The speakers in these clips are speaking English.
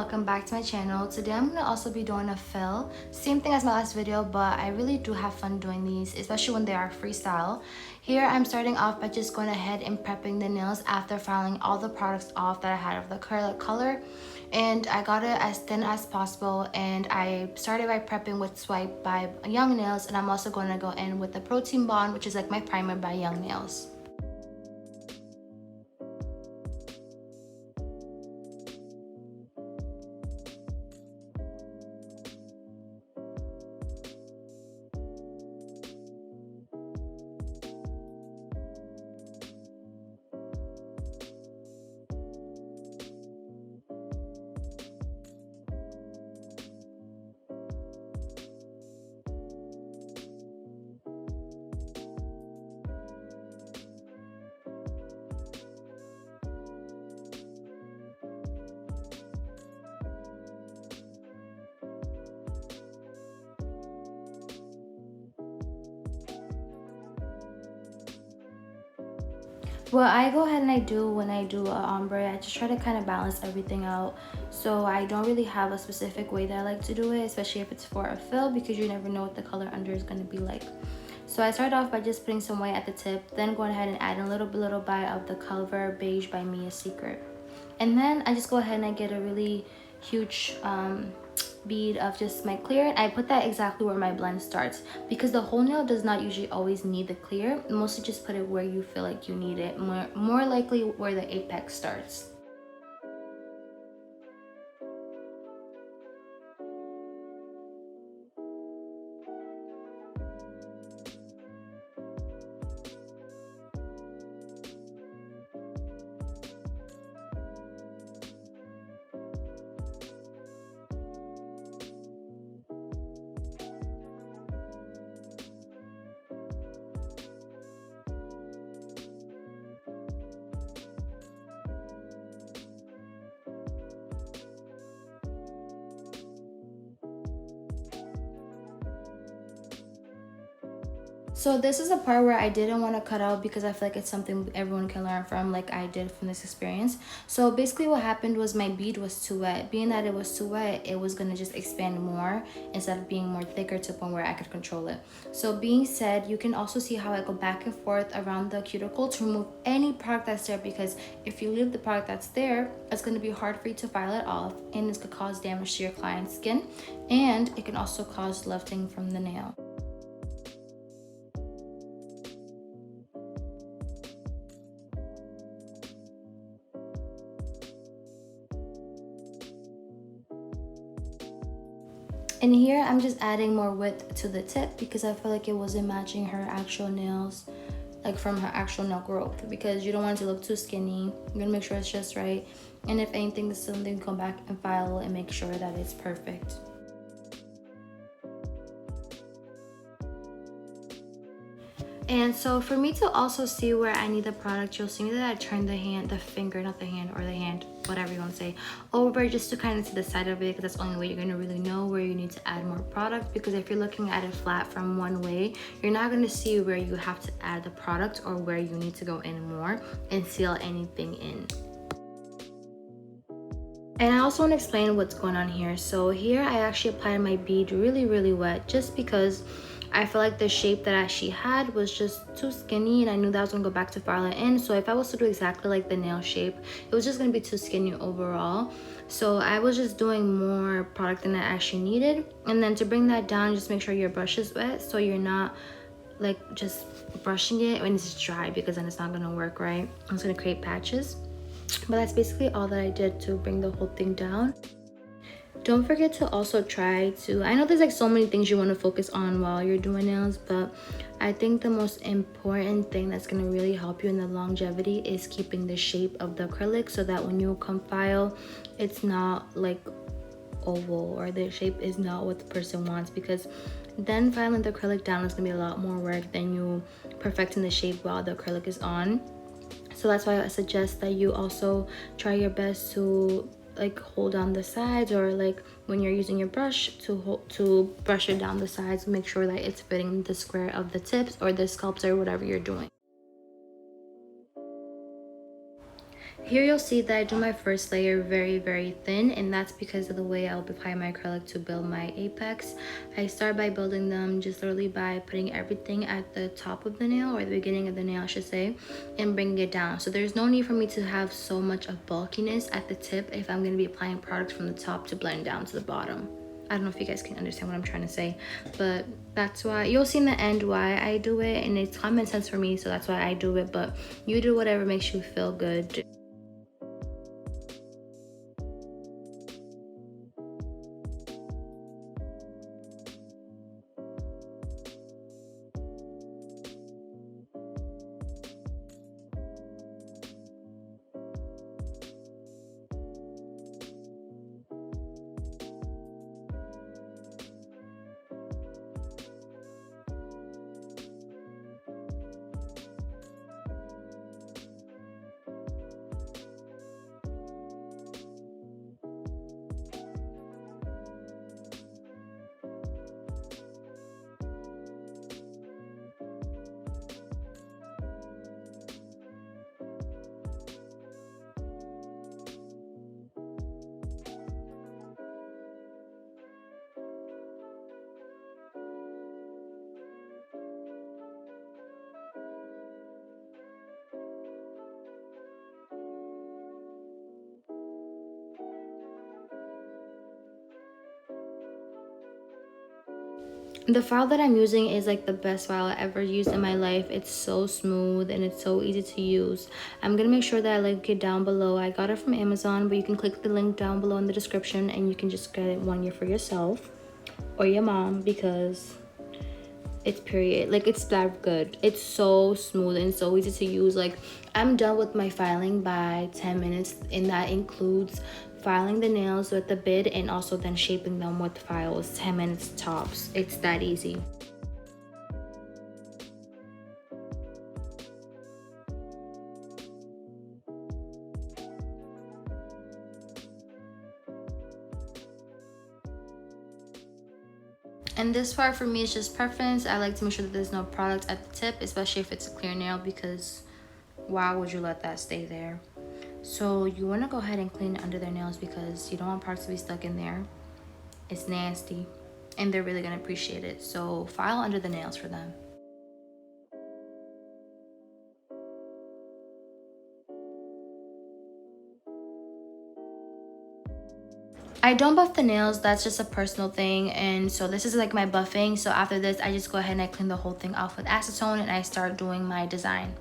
welcome back to my channel. Today I'm going to also be doing a fill, same thing as my last video, but I really do have fun doing these, especially when they are freestyle. Here I'm starting off by just going ahead and prepping the nails after filing all the products off that I had of the acrylic color, and I got it as thin as possible. And I started by prepping with Swipe by Young Nails, and I'm also going to go in with the Protein Bond, which is like my primer by Young Nails. What I go ahead and I do when I do an ombre, I just try to kind of balance everything out. So I don't really have a specific way that I like to do it, especially if it's for a fill, because you never know what the color under is going to be like. So I started off by just putting some white at the tip, then going ahead and adding a little bit of the color Beige by Mia Secret. And then I just go ahead and I get a really huge bead of just my clear. I put that exactly where my blend starts, because the whole nail does not usually always need the clear. Mostly just put it where you feel like you need it, more likely where the apex starts. So this is a part where I didn't want to cut out, because I feel like it's something everyone can learn from, like I did from this experience. So basically what happened was my bead was too wet. Being that it was too wet, it was going to just expand more instead of being more thicker to a point where I could control it. So being said, you can also see how I go back and forth around the cuticle to remove any product that's there, because if you leave the product that's there, it's going to be hard for you to file it off, and it's going to cause damage to your client's skin, and it can also cause lifting from the nail. And here I'm just adding more width to the tip, because I feel like it wasn't matching her actual nails, like from her actual nail growth, because you don't want it to look too skinny. You're gonna make sure it's just right, and if anything, this is something, come back and file and make sure that it's perfect. And so for me to also see where I need the product, you'll see that I turn the finger, not the hand, or the hand, whatever you want to say, over, just to kind of see the side of it, because that's the only way you're going to really know where you need to add more product. Because if you're looking at it flat from one way, you're not going to see where you have to add the product or where you need to go in more and seal anything in. And I also want to explain what's going on here. So here I actually applied my bead really wet, just because I feel like the shape that she had was just too skinny, and I knew that I was gonna go back to file it in. So if I was to do exactly like the nail shape, it was just gonna be too skinny overall. So I was just doing more product than I actually needed. And then to bring that down, just make sure your brush is wet, so you're not like just brushing it when it's dry, because then it's not gonna work right. It's gonna create patches. But that's basically all that I did to bring the whole thing down. Don't forget to also try to, I know there's like so many things you want to focus on while you're doing nails, but I think the most important thing that's going to really help you in the longevity is keeping the shape of the acrylic, so that when you come file, it's not like oval, or the shape is not what the person wants, because then filing the acrylic down is going to be a lot more work than you perfecting the shape while the acrylic is on. So that's why I suggest that you also try your best to like hold down the sides, or like when you're using your brush to brush it down the sides, make sure that it's fitting the square of the tips or the sculpts or whatever you're doing. Here you'll see that I do my first layer very thin, and that's because of the way I'll be applying my acrylic to build my apex. I start by building them just literally by putting everything at the top of the nail, or the beginning of the nail I should say, and bringing it down. So there's no need for me to have so much of bulkiness at the tip if I'm going to be applying products from the top to blend down to the bottom. I don't know if you guys can understand what I'm trying to say, but that's why you'll see in the end why I do it, and it's common sense for me, so that's why I do it. But you do whatever makes you feel good. The file that I'm using is like the best file I ever used in my life. It's so smooth and it's so easy to use. I'm gonna make sure that I link it down below. I got it from Amazon, but you can click the link down below in the description and you can just get it 1 year for yourself or your mom, because it's period, like it's that good. It's so smooth and so easy to use. Like I'm done with my filing by 10 minutes, and that includes filing the nails with the bit and also then shaping them with files. 10 minutes tops. It's that easy. And this part for me is just preference. I like to make sure that there's no product at the tip, especially if it's a clear nail, because why would you let that stay there? So you want to go ahead and clean under their nails because you don't want products to be stuck in there. It's nasty and they're really going to appreciate it. So file under the nails for them. I don't buff the nails, that's just a personal thing, and so this is like my buffing. So after this, I just go ahead and I clean the whole thing off with acetone and I start doing my design.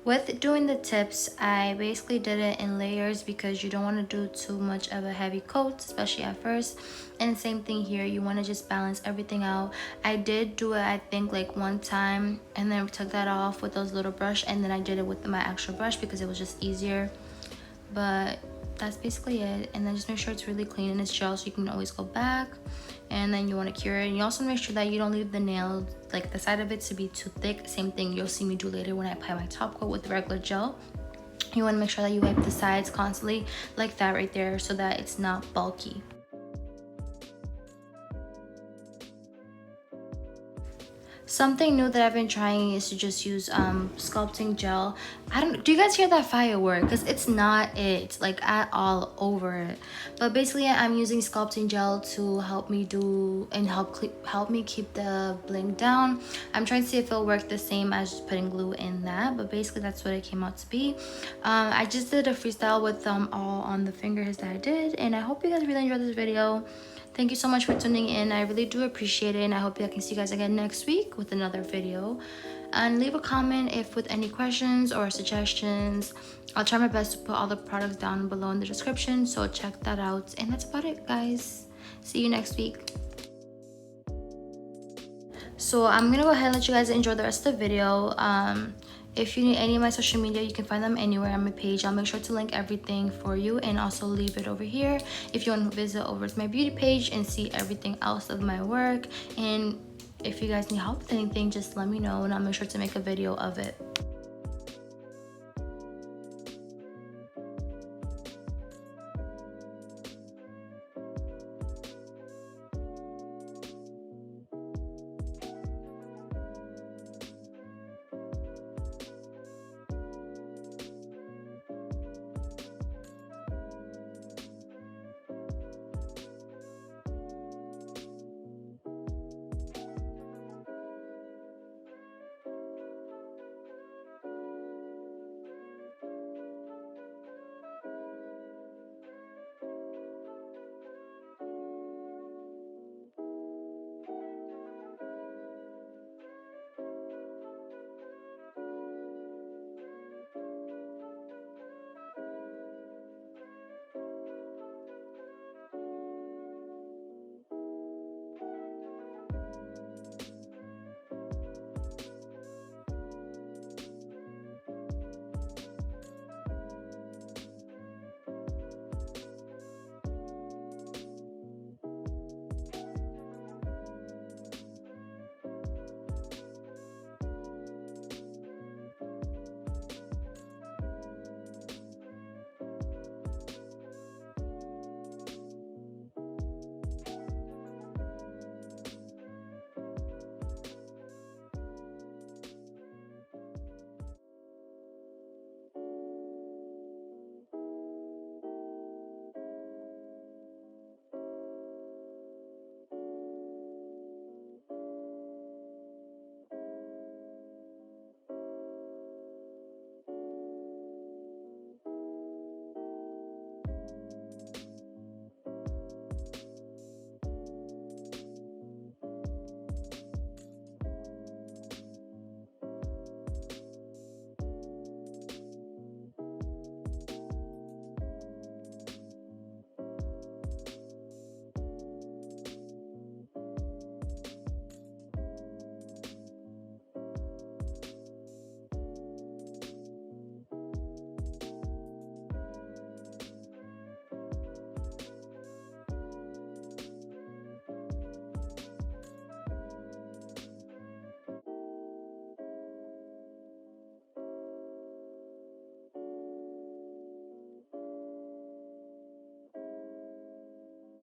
With doing the tips, I basically did it in layers because you don't want to do too much of a heavy coat, especially at first. And same thing here, you want to just balance everything out. I did do it, I think, like one time, and then took that off with those little brush, and then I did it with my actual brush because it was just easier. But that's basically it. And then just make sure it's really clean and it's gel, so you can always go back. And then you want to cure it, and you also make sure that you don't leave the nail, like the side of it, to be too thick. Same thing you'll see me do later when I apply my top coat with regular gel. You want to make sure that you wipe the sides constantly, like that right there, so that it's not bulky. Something new that I've been trying is to just use sculpting gel. Do you guys hear that firework? Because it's not it, like, at all over it. But basically I'm using sculpting gel to help me do and help me keep the bling down. I'm trying to see if it'll work the same as just putting glue in that, but basically that's what it came out to be. I just did a freestyle with them all on the fingers that I did, and I hope you guys really enjoyed this video. Thank you so much for tuning in. I really do appreciate it, and I hope I can see you guys again next week with another video. And leave a comment if with any questions or suggestions. I'll try my best to put all the products down below in the description, so check that out. And that's about it, guys. See you next week. So I'm gonna go ahead and let you guys enjoy the rest of the video. If you need any of my social media, you can find them anywhere on my page. I'll make sure to link everything for you and also leave it over here if you want to visit over to my beauty page and see everything else of my work. And if you guys need help with anything, just let me know and I'll make sure to make a video of it.